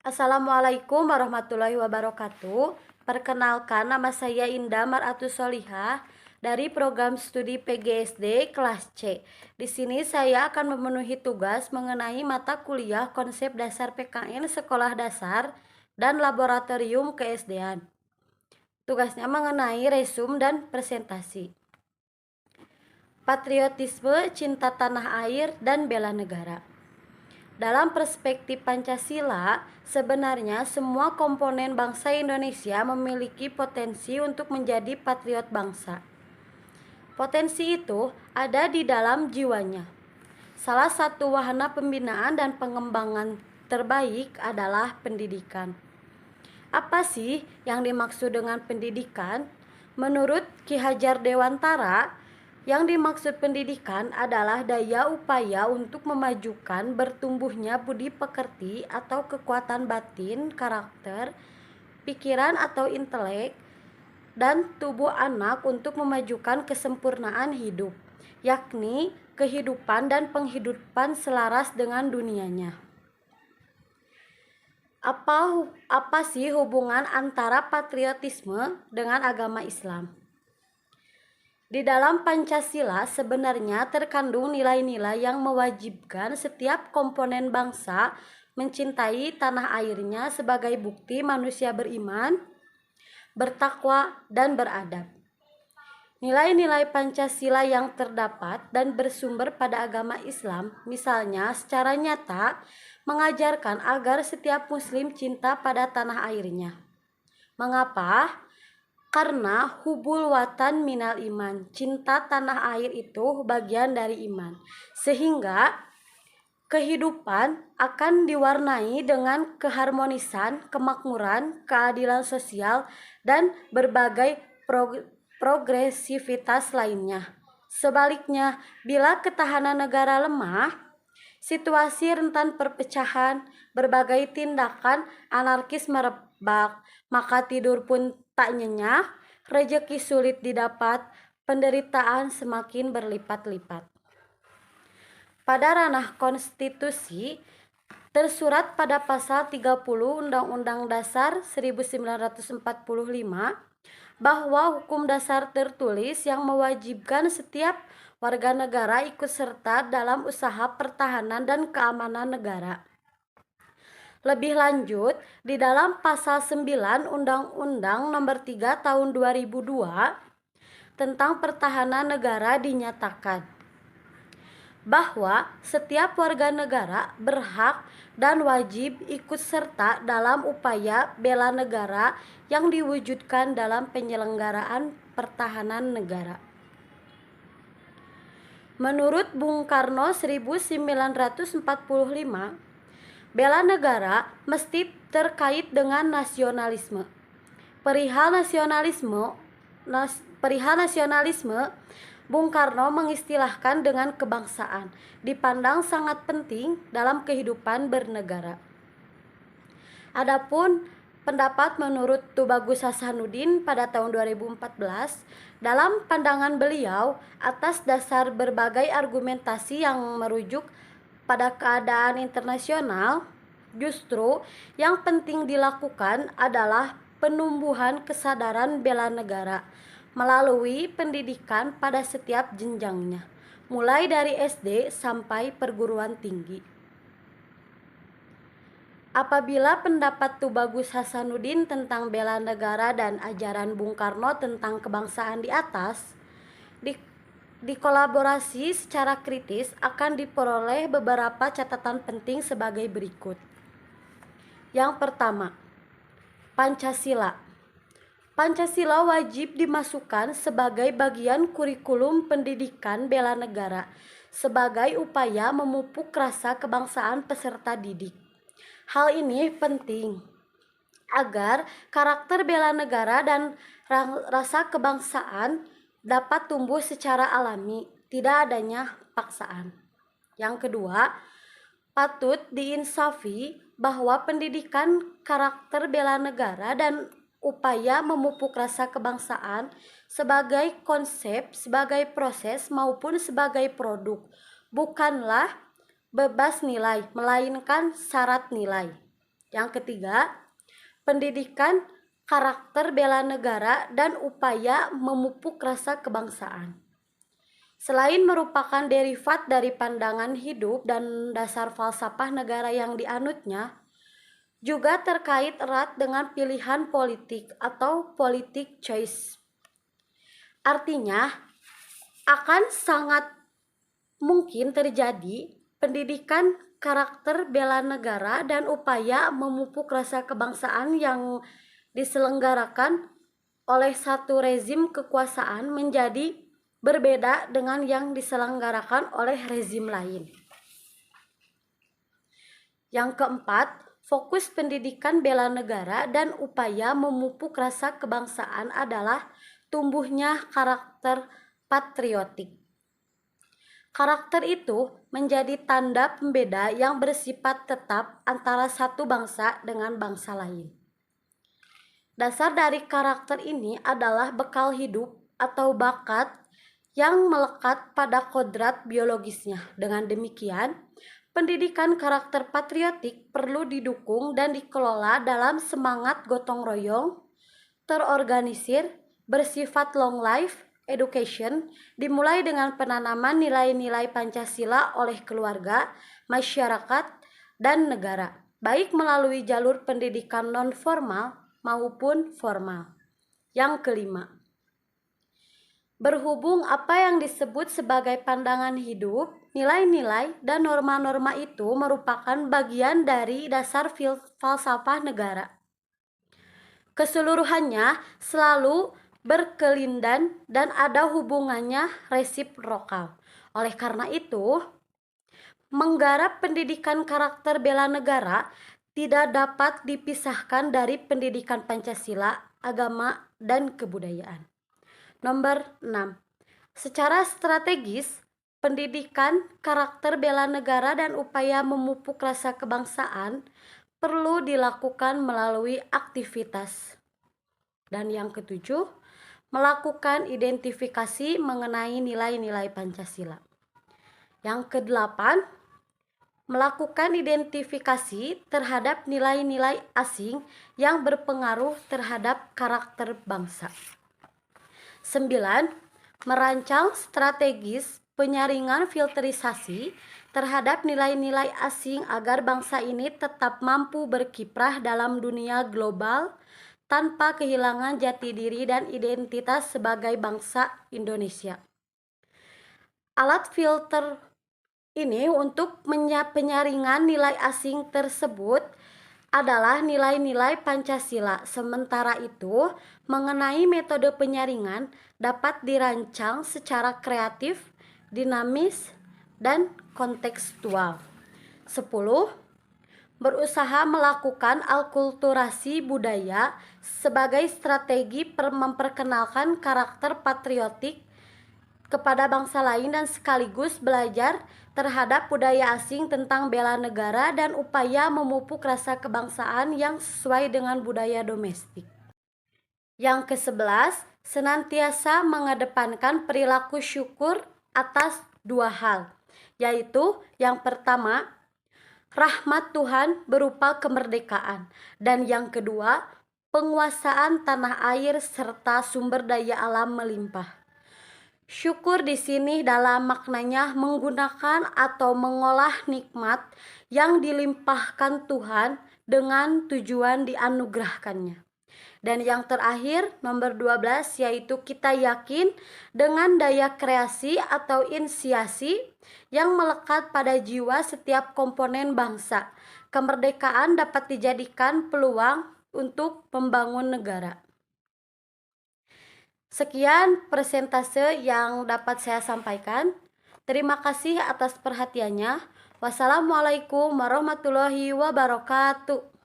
Assalamualaikum warahmatullahi wabarakatuh. Perkenalkan, nama saya Indah Maratus Solihah dari program studi PGSD kelas C. Di sini saya akan memenuhi tugas mengenai mata kuliah konsep dasar PKN sekolah dasar dan laboratorium keSD-an. Tugasnya mengenai resum dan presentasi. Patriotisme, cinta tanah air, dan bela negara. Dalam perspektif Pancasila, sebenarnya semua komponen bangsa Indonesia memiliki potensi untuk menjadi patriot bangsa. Potensi itu ada di dalam jiwanya. Salah satu wahana pembinaan dan pengembangan terbaik adalah pendidikan. Apa sih yang dimaksud dengan pendidikan? Menurut Ki Hajar Dewantara, yang dimaksud pendidikan adalah daya upaya untuk memajukan bertumbuhnya budi pekerti atau kekuatan batin, karakter, pikiran atau intelek, dan tubuh anak untuk memajukan kesempurnaan hidup, yakni kehidupan dan penghidupan selaras dengan dunianya. Apa sih hubungan antara patriotisme dengan agama Islam? Di dalam Pancasila sebenarnya terkandung nilai-nilai yang mewajibkan setiap komponen bangsa mencintai tanah airnya sebagai bukti manusia beriman, bertakwa, dan beradab. Nilai-nilai Pancasila yang terdapat dan bersumber pada agama Islam, misalnya secara nyata mengajarkan agar setiap muslim cinta pada tanah airnya. Mengapa? Karena hubul watan minal iman, cinta tanah air itu bagian dari iman. Sehingga kehidupan akan diwarnai dengan keharmonisan, kemakmuran, keadilan sosial, dan berbagai progresivitas lainnya. Sebaliknya, bila ketahanan negara lemah, situasi rentan perpecahan, berbagai tindakan anarkis merebak, maka tidur pun tak nyenyak, rejeki sulit didapat, penderitaan semakin berlipat-lipat. Pada ranah konstitusi, tersurat pada pasal 30 Undang-Undang Dasar 1945 bahwa hukum dasar tertulis yang mewajibkan setiap warga negara ikut serta dalam usaha pertahanan dan keamanan negara. Lebih lanjut, di dalam pasal 9 Undang-Undang Nomor 3 Tahun 2002 tentang pertahanan negara dinyatakan bahwa setiap warga negara berhak dan wajib ikut serta dalam upaya bela negara yang diwujudkan dalam penyelenggaraan pertahanan negara. Menurut Bung Karno 1945, bela negara mesti terkait dengan nasionalisme. Perihal nasionalisme, Bung Karno mengistilahkan dengan kebangsaan, dipandang sangat penting dalam kehidupan bernegara. Adapun pendapat menurut Tubagus Hasanuddin pada tahun 2014, dalam pandangan beliau atas dasar berbagai argumentasi yang merujuk pada keadaan internasional, justru yang penting dilakukan adalah penumbuhan kesadaran bela negara melalui pendidikan pada setiap jenjangnya, mulai dari SD sampai perguruan tinggi. Apabila pendapat Tubagus Hasanuddin tentang bela negara dan ajaran Bung Karno tentang kebangsaan di atas dikolaborasi secara kritis, akan diperoleh beberapa catatan penting sebagai berikut. Yang pertama, Pancasila. Pancasila wajib dimasukkan sebagai bagian kurikulum pendidikan bela negara sebagai upaya memupuk rasa kebangsaan peserta didik. Hal ini penting agar karakter bela negara dan rasa kebangsaan dapat tumbuh secara alami, tidak adanya paksaan. Yang kedua, patut diinsafi bahwa pendidikan karakter bela negara dan upaya memupuk rasa kebangsaan sebagai konsep, sebagai proses maupun sebagai produk bukanlah bebas nilai, melainkan syarat nilai. Yang ketiga, pendidikan karakter bela negara dan upaya memupuk rasa kebangsaan. Selain merupakan derivat dari pandangan hidup dan dasar falsafah negara yang dianutnya, juga terkait erat dengan pilihan politik atau politik choice. Artinya, akan sangat mungkin terjadi pendidikan karakter bela negara dan upaya memupuk rasa kebangsaan yang diselenggarakan oleh satu rezim kekuasaan menjadi berbeda dengan yang diselenggarakan oleh rezim lain. Yang keempat, fokus pendidikan bela negara dan upaya memupuk rasa kebangsaan adalah tumbuhnya karakter patriotik. Karakter itu menjadi tanda pembeda yang bersifat tetap antara satu bangsa dengan bangsa lain. Dasar dari karakter ini adalah bekal hidup atau bakat yang melekat pada kodrat biologisnya. Dengan demikian, pendidikan karakter patriotik perlu didukung dan dikelola dalam semangat gotong royong, terorganisir, bersifat long life education, dimulai dengan penanaman nilai-nilai Pancasila oleh keluarga, masyarakat, dan negara, baik melalui jalur pendidikan non-formal maupun formal. Yang kelima, berhubung apa yang disebut sebagai pandangan hidup, nilai-nilai, dan norma-norma itu merupakan bagian dari dasar falsafah negara. Keseluruhannya selalu berkelindan dan ada hubungannya resiprokal. Oleh karena itu, menggarap pendidikan karakter bela negara tidak dapat dipisahkan dari pendidikan Pancasila, agama, dan kebudayaan. Nomor 6. Secara strategis, pendidikan karakter bela negara dan upaya memupuk rasa kebangsaan perlu dilakukan melalui aktivitas. Dan yang ketujuh, melakukan identifikasi mengenai nilai-nilai Pancasila. Yang kedelapan, melakukan identifikasi terhadap nilai-nilai asing yang berpengaruh terhadap karakter bangsa. 9. Merancang strategis penyaringan filterisasi terhadap nilai-nilai asing agar bangsa ini tetap mampu berkiprah dalam dunia global tanpa kehilangan jati diri dan identitas sebagai bangsa Indonesia. Alat filter ini untuk penyaringan nilai asing tersebut adalah nilai-nilai Pancasila. Sementara itu, mengenai metode penyaringan dapat dirancang secara kreatif, dinamis, dan kontekstual. 10. Berusaha melakukan alkulturasi budaya sebagai strategi memperkenalkan karakter patriotik kepada bangsa lain dan sekaligus belajar terhadap budaya asing tentang bela negara dan upaya memupuk rasa kebangsaan yang sesuai dengan budaya domestik. Yang ke-11, senantiasa mengedepankan perilaku syukur atas dua hal, yaitu yang pertama, rahmat Tuhan berupa kemerdekaan, dan yang kedua, penguasaan tanah air serta sumber daya alam melimpah. Syukur di sini dalam maknanya menggunakan atau mengolah nikmat yang dilimpahkan Tuhan dengan tujuan dianugerahkannya. Dan yang terakhir, nomor 12, yaitu kita yakin dengan daya kreasi atau inisiasi yang melekat pada jiwa setiap komponen bangsa. Kemerdekaan dapat dijadikan peluang untuk membangun negara. Sekian persentase yang dapat saya sampaikan. Terima kasih atas perhatiannya. Wassalamualaikum warahmatullahi wabarakatuh.